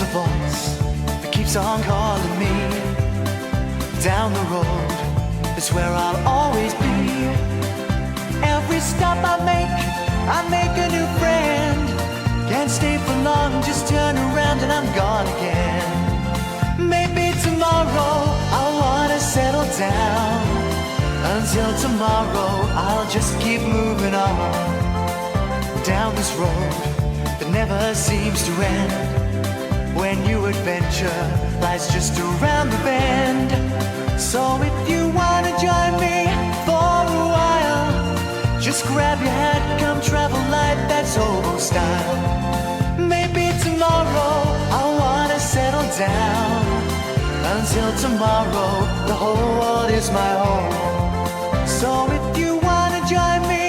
a voice that keeps on calling me. Down the road, it's where I'll always be. Every stop I make a new friend. Can't stay for long, just turn around and I'm gone again. Maybe tomorrow I'll wanna settle down. Until tomorrow I'll just keep moving on. Down this road that never seems to end. When new adventure lies just around the bend. So if you wanna join me for a while, just grab your hat, come travel light, that's old style. Maybe tomorrow I'll wanna settle down. Until tomorrow, the whole world is my home. So if you wanna join me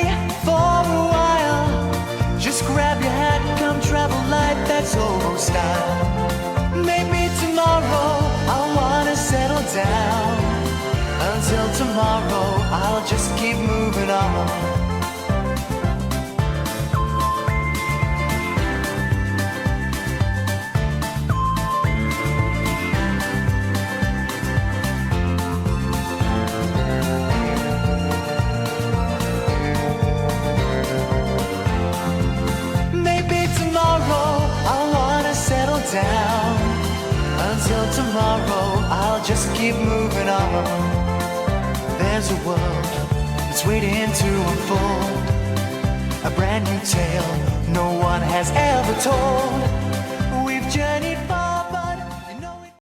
for a while, just grab your hat, come travel light, that's old style. Maybe tomorrow I'll wanna settle down. Until tomorrow, I'll just keep moving on. Down. Until tomorrow, I'll just keep moving on. There's a world that's waiting to unfold, a brand new tale no one has ever told.